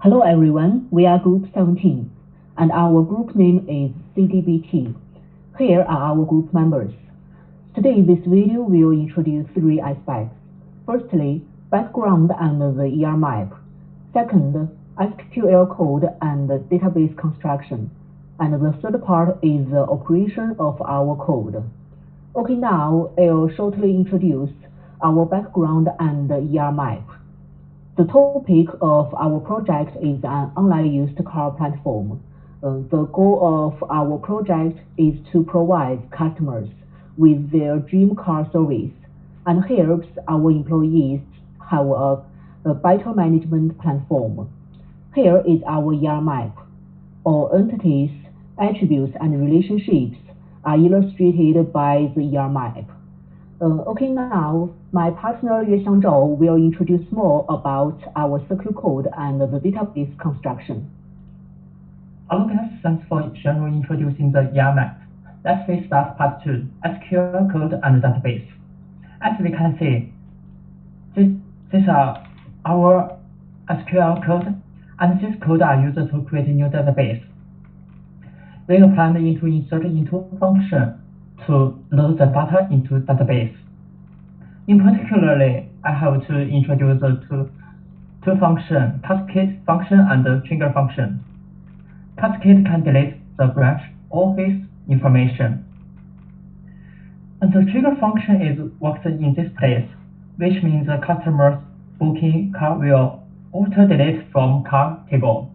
Hello everyone, we are Group 17, and our group name is CDBT. Here are our group members. Today this video will introduce three aspects. Firstly, background and the ER map. Second, SQL code and database construction. And the third part is the operation of our code. Okay, now I'll shortly introduce our background and ER map. The topic of our project is an online used car platform. The goal of our project is to provide customers with their dream car service and helps our employees have a better management platform. Here is our ER map. All entities, attributes, and relationships are illustrated by the ER map. Okay, now my partner Yue Xiangzhou will introduce more about our circuit code and the database construction. Hello guys, thanks for generally introducing the ER map. Let's start part 2, SQL code and database. As we can see, these are our SQL code, and this code are used to create a new database. We plan to insert into function to load the data into database. In particularly, I have to introduce two functions, cascade function and trigger function. Cascade can delete the branch office information. And the trigger function works in this place, which means the customer's booking car will auto-delete from car table.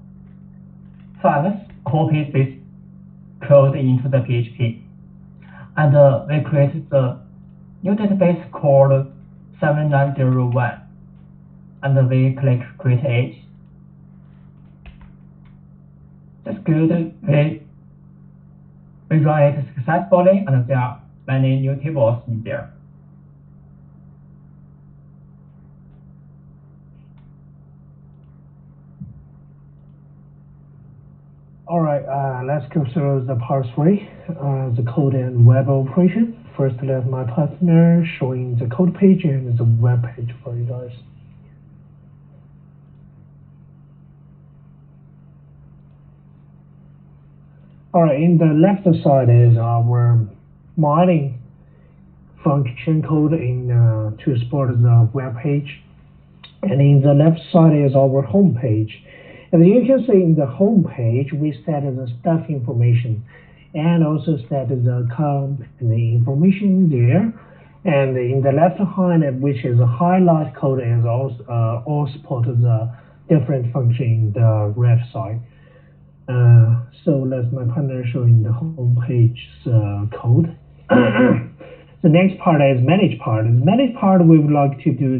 So let's copy this code into the PHP. And we create the new database called 7901. And we click create. That's good. We run it successfully, and there are many new tables in there. All right, let's go through the part 3, the code and web operation. First, let my partner showing the code page and the web page for you guys. All right, in the left side is our mining function code to support the web page, and in the left side is our home page. As you can see in the home page, we set the staff information and also set the company information there. And in the left hand, which is a highlight code, is also all support the different function in the right side. So let's my partner showing the home page code. The next part is manage part. The manage part we would like to do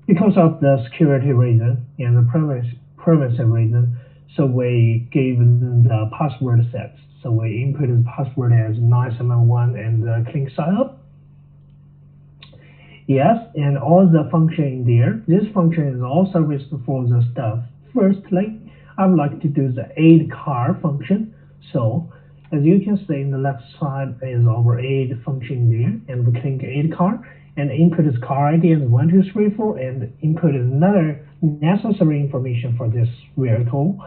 because of the security reason and the privacy reason, so we gave them the password sets. So we input the password as 971 and click sign up. Yes, and all the function in there. This function is all service for the stuff. Firstly, I would like to do the add car function. So as you can see in the left side is our add function there, and we click add car and input is car ID as 1234 and input another necessary information for this vehicle,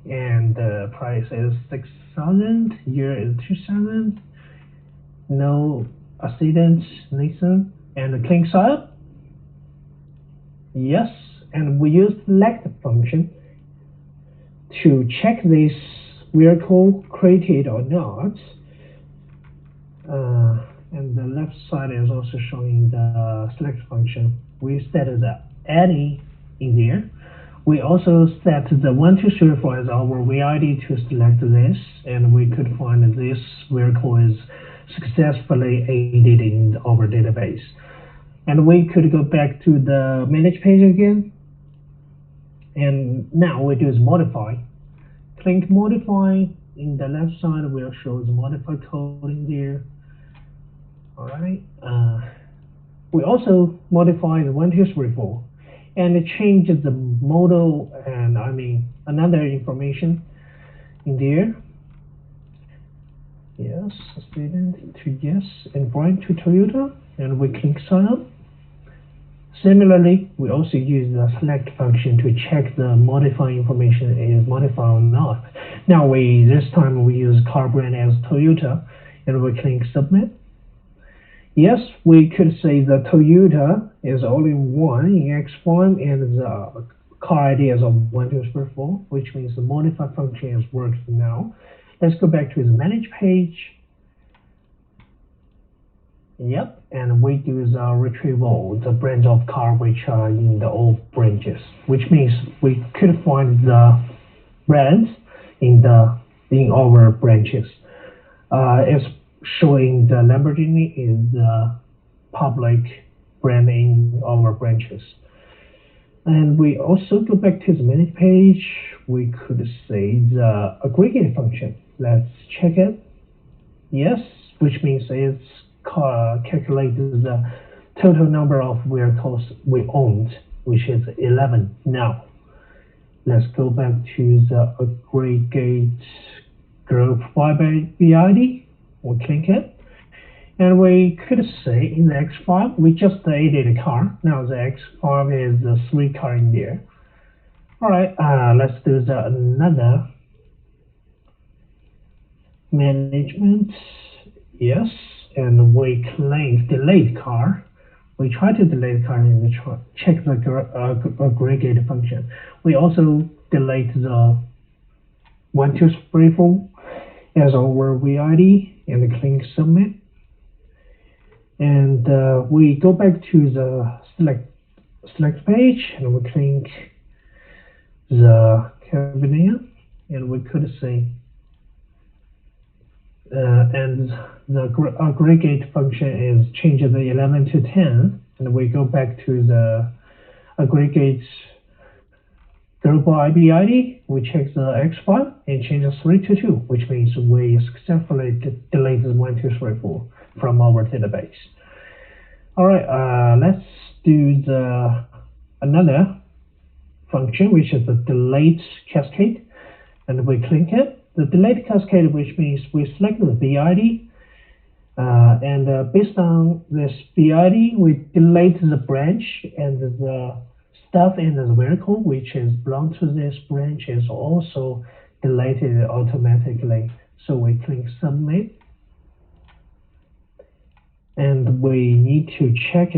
and the price is 6,000, year is 2000, no accidents, Nathan, and click sign up. Yes, and we use select function to check this vehicle created or not. And the left side is also showing the select function. We set the any in there. We also set the 1234 as our VID to select this, and we could find this vehicle is successfully added in our database. And we could go back to the manage page again, and now we do is modify. Click modify. In the left side will show the modify code in there. All right. We also modify the 1234 and change the model and another information in there. Yes, student to yes, and Brian to Toyota, and we click sign up. Similarly, we also use the select function to check the modify information is modified or not. Now this time we use car brand as Toyota, and we click submit. Yes, we could say the Toyota is only one in X form, and the car ID is 1234, which means the modify function is working now. Let's go back to the manage page. Yep, and we do the retrieval, the branch of car which are in the old branches, which means we could find the brands in our branches. It's showing the Lamborghini is the public brand in our branches. And we also go back to the manage page. We could say the aggregate function. Let's check it. Yes, which means it's calculated the total number of vehicles we owned, which is 11 now. Let's go back to the aggregate group by BID. We'll click it. And we could say in the X file, we just added a car. Now the X file is the 3 car in there. All right, let's do another management. Yes, and we claim delete car. We try to delete car and check the aggregate function. We also delete the 1, 2, 3, 4 as our VID and click submit. And we go back to the select page and we click the cabinet, and we could say and the aggregate function is change the 11 to 10, and we go back to the aggregate group by BID. We check the X file and change the 3 to 2, which means we successfully deleted 1, 2, 3, 4 from our database. All right, let's do another function, which is the delete cascade, and we click it. The delete cascade, which means we select the BID, and based on this BID, we delete the branch, and the stuff in the vehicle which is belong to this branch is also deleted automatically. So we click submit, and we need to check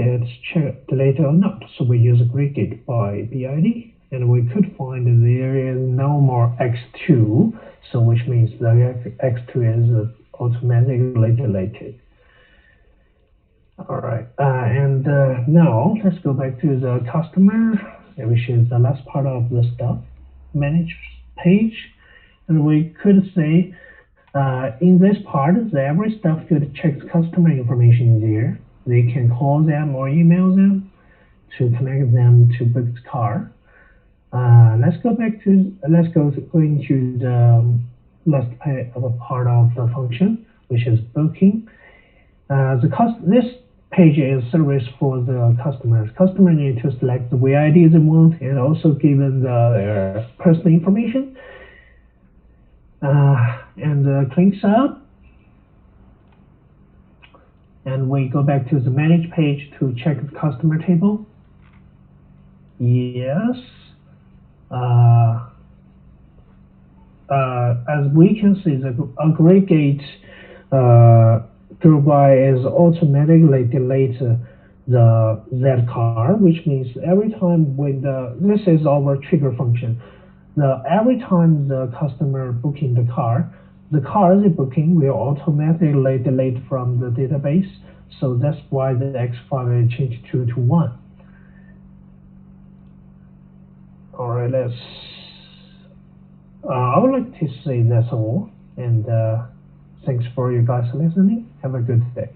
deleted or not. So we use aggregate by BID, and we could find there is no more X2, so which means the X2 is automatically deleted. All right, and now let's go back to the customer, which is the last part of the stuff manage page, and we could say in this part, every staff could check customer information there. They can call them or email them to connect them to book the car. Let's go into the last part of the function, which is booking. This page is service for the customers. Customer need to select the VID they want and also given their personal information. And click up. And we go back to the manage page to check the customer table. Yes. As we can see, the aggregate group by is automatically delete that car, which means every time when this is our trigger function. Every time the customer booking the car is booking will automatically delete from the database. So that's why the X file is changed to 1. All right, I would like to say that's all, and thanks for you guys listening. Have a good day.